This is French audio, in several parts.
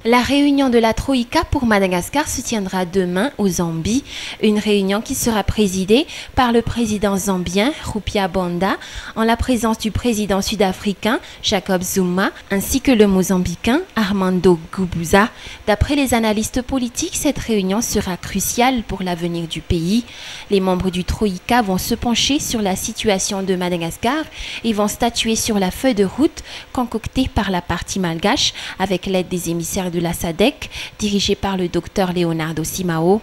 La réunion de la Troïka pour Madagascar se tiendra demain au Zambie, une réunion qui sera présidée par le président zambien Rupia Banda en la présence du président sud-africain Jacob Zuma ainsi que le mozambicain Armando Guebuza. D'après les analystes politiques, cette réunion sera cruciale pour l'avenir du pays. Les membres du Troïka vont se pencher sur la situation de Madagascar et vont statuer sur la feuille de route concoctée par la partie malgache avec l'aide des émissaires de la SADC, dirigée par le docteur Leonardo Simão.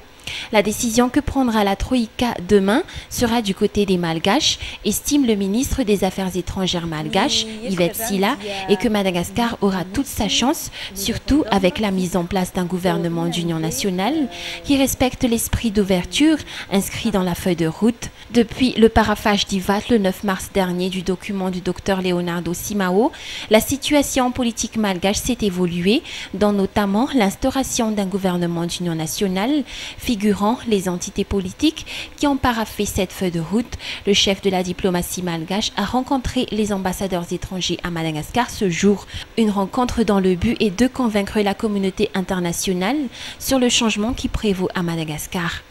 La décision que prendra la Troïka demain sera du côté des Malgaches, estime le ministre des Affaires étrangères malgache, Yvette Sila, et que Madagascar aura toute sa chance, surtout avec la mise en place d'un gouvernement d'union nationale qui respecte l'esprit d'ouverture inscrit dans la feuille de route. Depuis le paraphage d'IVAT le 9 mars dernier du document du docteur Leonardo Simão, la situation politique malgache s'est évoluée, dont notamment l'instauration d'un gouvernement d'union nationale, figurant les entités politiques qui ont paraphé cette feuille de route. Le chef de la diplomatie malgache a rencontré les ambassadeurs étrangers à Madagascar ce jour. Une rencontre dont le but est de convaincre la communauté internationale sur le changement qui prévaut à Madagascar.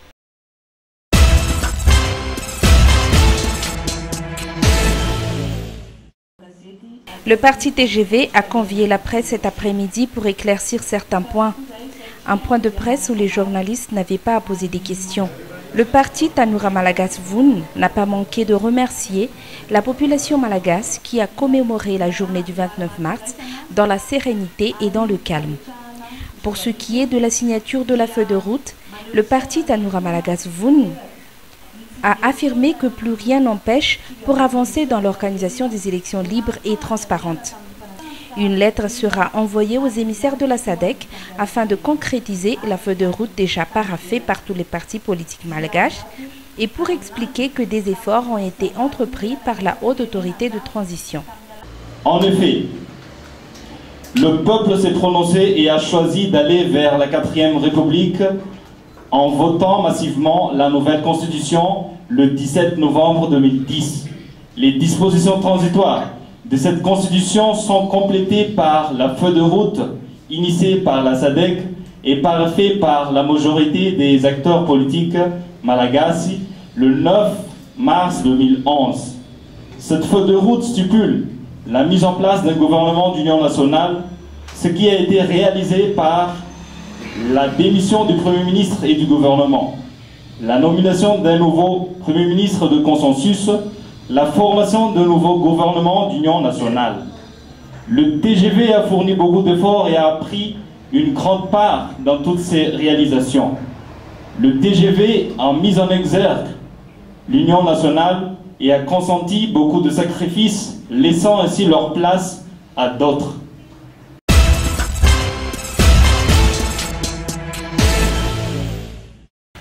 Le parti TGV a convié la presse cet après-midi pour éclaircir certains points. Un point de presse où les journalistes n'avaient pas à poser des questions. Le parti Tanura Malagas Voun n'a pas manqué de remercier la population malagasy qui a commémoré la journée du 29 mars dans la sérénité et dans le calme. Pour ce qui est de la signature de la feuille de route, le parti Tanura Malagas Voun a affirmé que plus rien n'empêche pour avancer dans l'organisation des élections libres et transparentes. Une lettre sera envoyée aux émissaires de la SADC afin de concrétiser la feuille de route déjà paraphée par tous les partis politiques malgaches et pour expliquer que des efforts ont été entrepris par la haute autorité de transition. En effet, le peuple s'est prononcé et a choisi d'aller vers la 4e République en votant massivement la nouvelle constitution le 17 novembre 2010. Les dispositions transitoires de cette constitution sont complétées par la feuille de route initiée par la SADC et paraphée par la majorité des acteurs politiques malagasy le 9 mars 2011. Cette feuille de route stipule la mise en place d'un gouvernement d'union nationale, ce qui a été réalisé par la démission du Premier ministre et du gouvernement, la nomination d'un nouveau Premier ministre de consensus, la formation d'un nouveau gouvernement d'union nationale. Le TGV a fourni beaucoup d'efforts et a pris une grande part dans toutes ces réalisations. Le TGV a mis en exergue l'union nationale et a consenti beaucoup de sacrifices, laissant ainsi leur place à d'autres.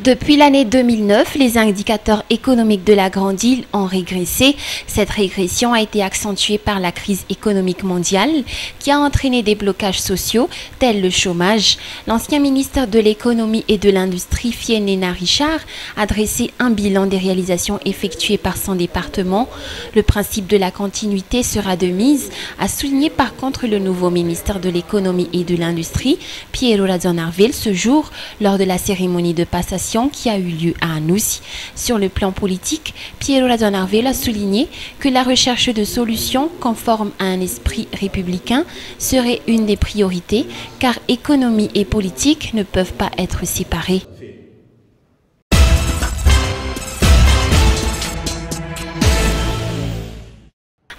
Depuis l'année 2009, les indicateurs économiques de la Grande Île ont régressé. Cette régression a été accentuée par la crise économique mondiale qui a entraîné des blocages sociaux tels le chômage. L'ancien ministre de l'économie et de l'industrie, Fienena Richard, a dressé un bilan des réalisations effectuées par son département. Le principe de la continuité sera de mise, a souligné par contre le nouveau ministre de l'économie et de l'industrie, Piero Razonarville, ce jour lors de la cérémonie de passation qui a eu lieu à Anoussi. Sur le plan politique, Piero Razonarville a souligné que la recherche de solutions conformes à un esprit républicain serait une des priorités, car économie et politique ne peuvent pas être séparées.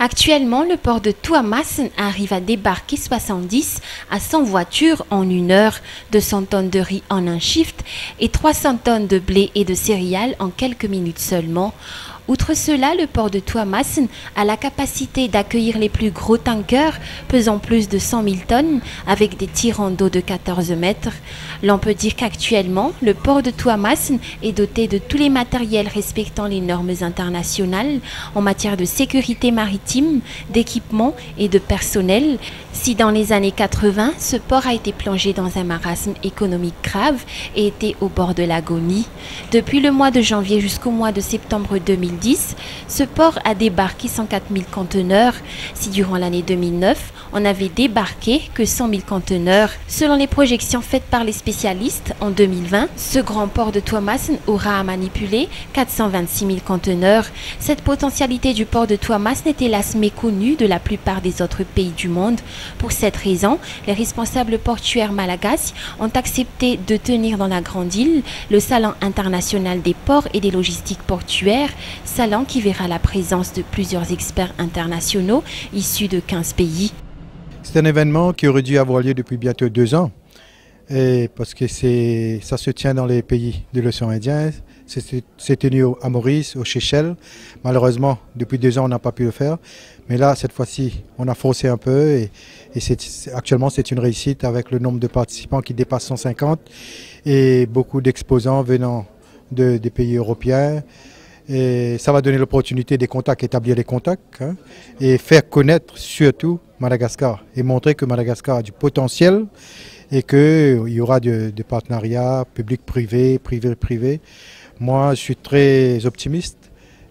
Actuellement, le port de Tuamasin arrive à débarquer 70 à 100 voitures en 1 heure, 200 tonnes de riz en un shift et 300 tonnes de blé et de céréales en quelques minutes seulement. Outre cela, le port de Tuamasin a la capacité d'accueillir les plus gros tankers pesant plus de 100 000 tonnes avec des tirants d'eau de 14 mètres. L'on peut dire qu'actuellement, le port de Tuamasin est doté de tous les matériels respectant les normes internationales en matière de sécurité maritime, d'équipement et de personnel. Si dans les années 80, ce port a été plongé dans un marasme économique grave et était au bord de l'agonie, depuis le mois de janvier jusqu'au mois de septembre 2010, ce port a débarqué 104 000 conteneurs. Si durant l'année 2009, on n'avait débarqué que 100 000 conteneurs. Selon les projections faites par les spécialistes, en 2020, ce grand port de Tuamasin aura à manipuler 426 000 conteneurs. Cette potentialité du port de Tuamasin est hélas méconnue de la plupart des autres pays du monde. Pour cette raison, les responsables portuaires malagasy ont accepté de tenir dans la Grande Île le Salon international des ports et des logistiques portuaires, salon qui verra la présence de plusieurs experts internationaux issus de 15 pays. C'est un événement qui aurait dû avoir lieu depuis bientôt 2 ans, parce que ça se tient dans les pays de l'océan Indien. C'est tenu à Maurice, aux Seychelles. Malheureusement, depuis 2 ans, on n'a pas pu le faire. Mais là, cette fois-ci, on a forcé un peu et actuellement, c'est une réussite avec le nombre de participants qui dépasse 150 et beaucoup d'exposants venant des pays européens. Et ça va donner l'opportunité des contacts, établir les contacts et faire connaître surtout Madagascar et montrer que Madagascar a du potentiel et qu'il y aura des partenariats public-privé, privé-privé. Moi, je suis très optimiste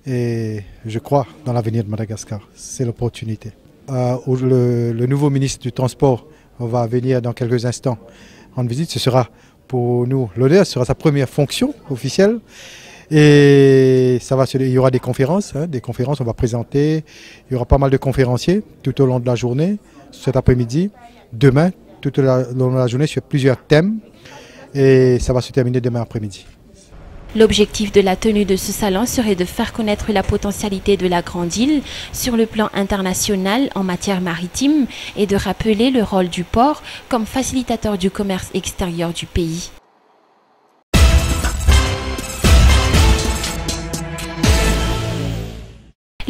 et je crois dans l'avenir de Madagascar. C'est l'opportunité. Le nouveau ministre du Transport va venir dans quelques instants en visite. Ce sera pour nous, l'ODER sera sa première fonction officielle. Et il y aura des conférences, on va présenter. Il y aura pas mal de conférenciers tout au long de la journée, cet après-midi, demain, tout au long de la journée sur plusieurs thèmes. Et ça va se terminer demain après-midi. L'objectif de la tenue de ce salon serait de faire connaître la potentialité de la Grande Île sur le plan international en matière maritime et de rappeler le rôle du port comme facilitateur du commerce extérieur du pays.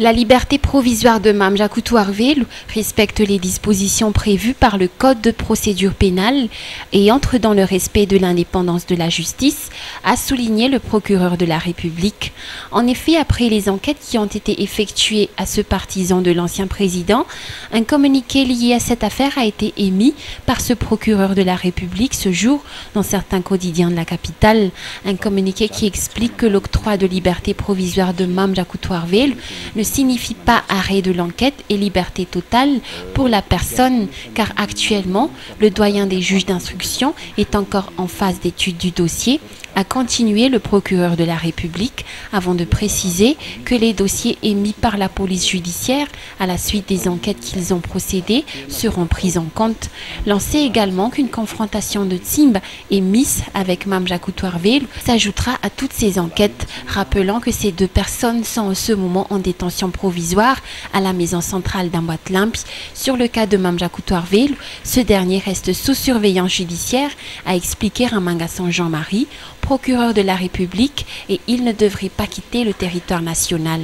La liberté provisoire de Mame Jacoutou Arvélo respecte les dispositions prévues par le Code de procédure pénale et entre dans le respect de l'indépendance de la justice, a souligné le procureur de la République. En effet, après les enquêtes qui ont été effectuées à ce partisan de l'ancien président, un communiqué lié à cette affaire a été émis par ce procureur de la République ce jour dans certains quotidiens de la capitale. Un communiqué qui explique que l'octroi de liberté provisoire de Mame Jacoutou Arvélo ne signifie pas arrêt de l'enquête et liberté totale pour la personne, car actuellement, le doyen des juges d'instruction est encore en phase d'étude du dossier, a continué le procureur de la République avant de préciser que les dossiers émis par la police judiciaire à la suite des enquêtes qu'ils ont procédées seront pris en compte. Lancé également qu'une confrontation de Tsimba et Miss avec Mame Jacoutou Arvélo s'ajoutera à toutes ces enquêtes, rappelant que ces 2 personnes sont en ce moment en détention provisoire à la maison centrale d'Amboite-Limpi. Sur le cas de Mame Jacoutou Arvélo, ce dernier reste sous surveillance judiciaire, a expliqué Ramangasson Jean-Marie, procureur de la République, et il ne devrait pas quitter le territoire national.